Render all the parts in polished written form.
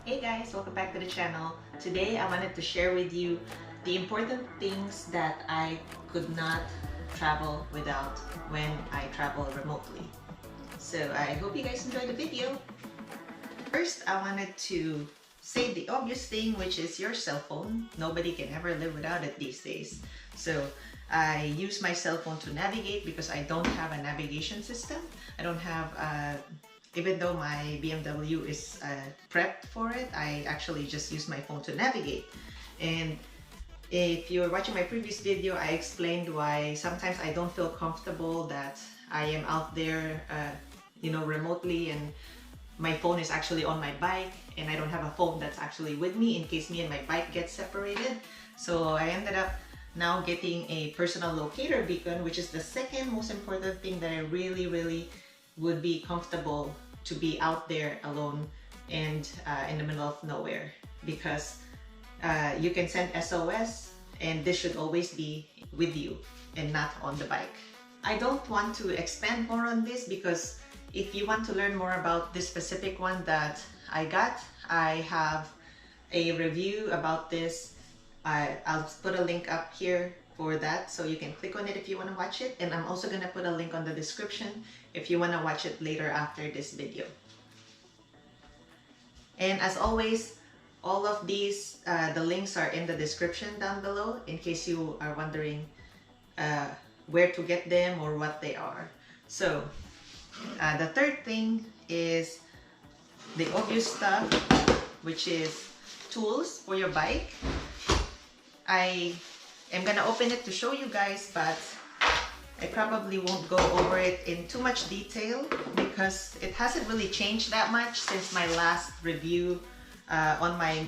Hey guys, welcome back to the channel. Today I wanted to share with you the important things that I could not travel without when I travel remotely. So I hope you guys enjoyed the video. First, I wanted to say the obvious thing, which is your cell phone. Nobody can ever live without it these days. So I use my cell phone to navigate because I don't have a navigation system. I don't have even though my BMW is prepped for it, I actually just use my phone to navigate. And if you're watching my previous video, I explained why sometimes I don't feel comfortable that I am out there, remotely, and my phone is actually on my bike and I don't have a phone that's actually with me in case me and my bike get separated. So I ended up now getting a personal locator beacon, which is the second most important thing that I really would be comfortable to be out there alone and in the middle of nowhere, because you can send SOS and this should always be with you and not on the bike. I don't want to expand more on this because if you want to learn more about this specific one that I got, I have a review about this. I'll put a link up here for that, so you can click on it if you want to watch it, and I'm also going to put a link on the description if you want to watch it later after this video. And as always, all of these, the links are in the description down below in case you are wondering where to get them or what they are. So the third thing is the obvious stuff, which is tools for your bike. I am gonna open it to show you guys, but I probably won't go over it in too much detail because it hasn't really changed that much since my last review on my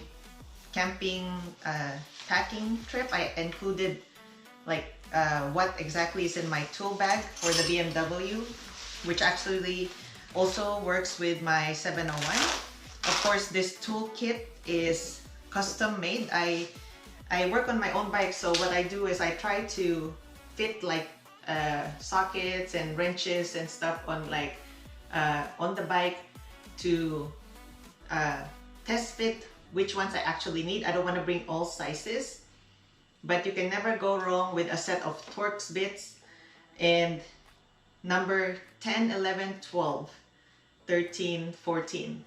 camping packing trip. I included like what exactly is in my tool bag for the BMW, which actually also works with my 701. Of course, this toolkit is custom made. I work on my own bike, so what I do is I try to fit like sockets and wrenches and stuff on on the bike to test fit which ones I actually need. I don't want to bring all sizes, but you can never go wrong with a set of Torx bits and number 10, 11, 12, 13, 14.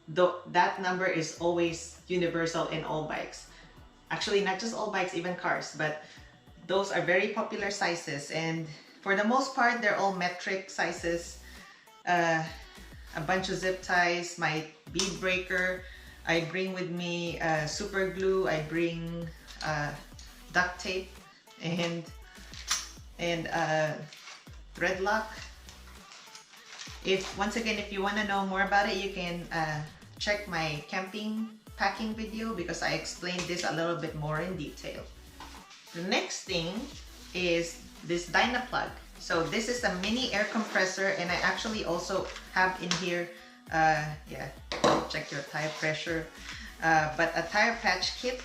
That number is always universal in all bikes. Actually, not just all bikes, even cars, but those are very popular sizes, and for the most part they're all metric sizes. A bunch of zip ties, my bead breaker, I bring with me super glue, I bring duct tape and thread lock. Once again, if you want to know more about it, you can check my camping packing video because I explained this a little bit more in detail. The next thing is this Dynaplug. So this is a mini air compressor, and I actually also have in here, check your tire pressure, but a tire patch kit.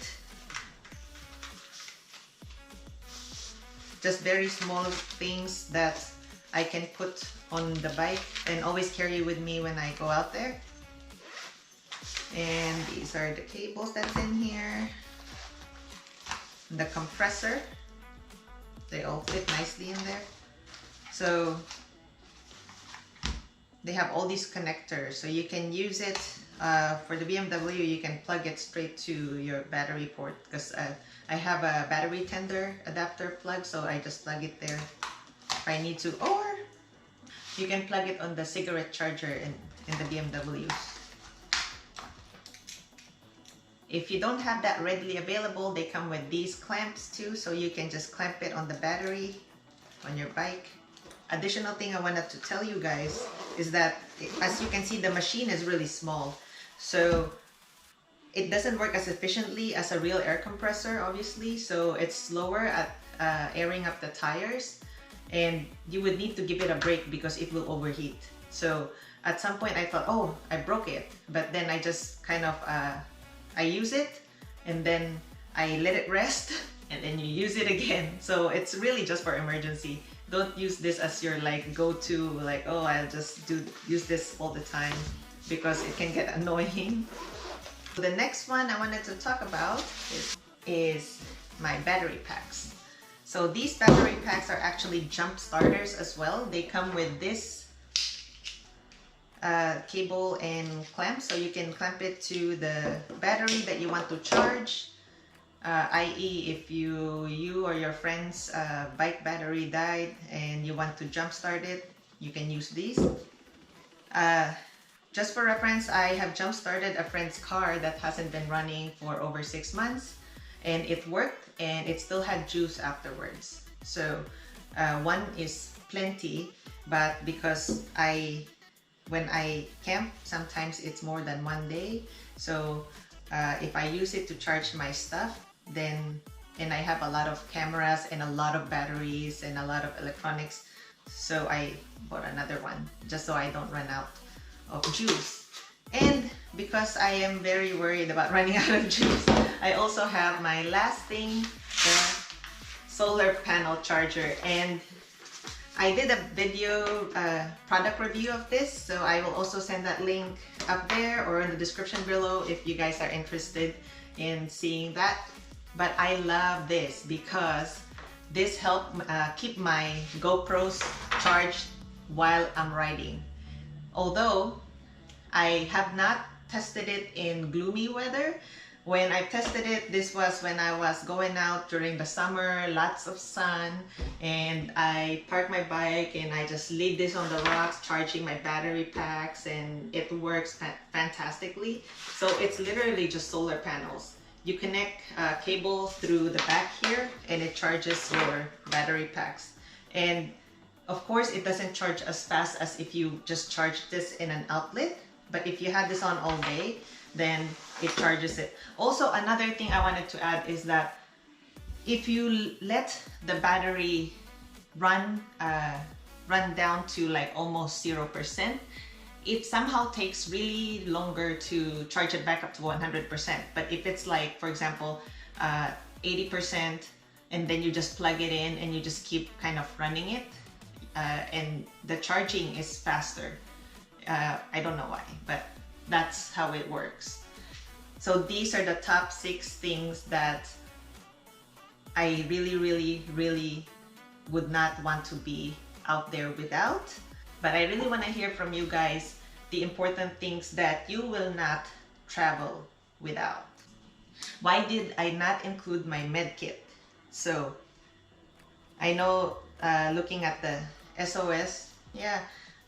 Just very small things that I can put on the bike and always carry with me when I go out there. And these are the cables that's in here. The compressor, they all fit nicely in there. So they have all these connectors, so you can use it for the BMW. You can plug it straight to your battery port, because I have a battery tender adapter plug, so I just plug it there if I need to, or you can plug it on the cigarette charger in the BMW. If you don't have that readily available, they come with these clamps too, so you can just clamp it on the battery on your bike. Additional thing I wanted to tell you guys is that, as you can see, the machine is really small, so it doesn't work as efficiently as a real air compressor, obviously, so it's slower at airing up the tires, and you would need to give it a break because it will overheat. So at some point I thought, oh, I broke it, but then I just kind of I use it and then I let it rest and then you use it again. So it's really just for emergency. Don't use this as your go-to, oh, I'll just use this all the time, because it can get annoying. The next one I wanted to talk about is my battery packs. So these battery packs are actually jump starters as well. They come with this cable and clamp, so you can clamp it to the battery that you want to charge. I.e. if you or your friend's bike battery died and you want to jump start it, you can use these. Just for reference, I have jump started a friend's car that hasn't been running for over 6 months, and it worked and it still had juice afterwards. So one is plenty, but because when I camp, sometimes it's more than 1 day. So if I use it to charge my stuff, then, and I have a lot of cameras and a lot of batteries and a lot of electronics, so I bought another one just so I don't run out of juice. And because I am very worried about running out of juice, I also have my last thing, the solar panel charger. And I did a video product review of this, so I will also send that link up there or in the description below if you guys are interested in seeing that. But I love this because this helped keep my GoPros charged while I'm riding. Although I have not tested it in gloomy weather. When I tested it, this was when I was going out during the summer, lots of sun, and I parked my bike and I just laid this on the rocks, charging my battery packs, and it works fantastically. So it's literally just solar panels. You connect a cable through the back here and it charges your battery packs. And of course, it doesn't charge as fast as if you just charge this in an outlet. But if you had this on all day, then it charges it. Also, another thing I wanted to add is that if you let the battery run down to like almost 0%, it somehow takes really longer to charge it back up to 100%. But if it's like, for example, 80%, and then you just plug it in and you just keep kind of running it, and the charging is faster. I don't know why, but that's how it works. So these are the top 6 things that I really would not want to be out there without. But I really want to hear from you guys the important things that you will not travel without. Why did I not include my med kit? So I know looking at the SOS, yeah,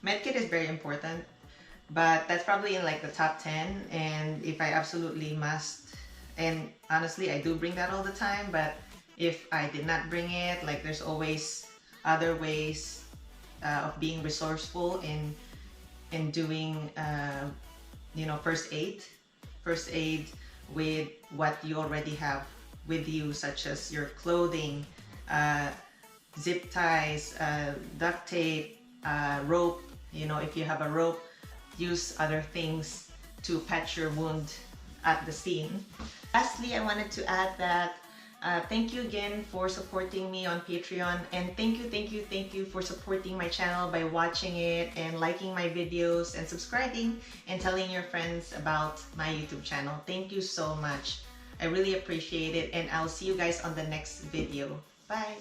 medkit is very important, but that's probably in like the top 10. And if I absolutely must, and honestly I do bring that all the time, but if I did not bring it, like there's always other ways of being resourceful in doing you know, first aid with what you already have with you, such as your clothing, zip ties, duct tape, rope. You know, if you have a rope, use other things to patch your wound at the scene. Lastly, I wanted to add that thank you again for supporting me on Patreon, and thank you for supporting my channel by watching it and liking my videos and subscribing and telling your friends about my YouTube channel. Thank you so much. I really appreciate it, and I'll see you guys on the next video. Bye!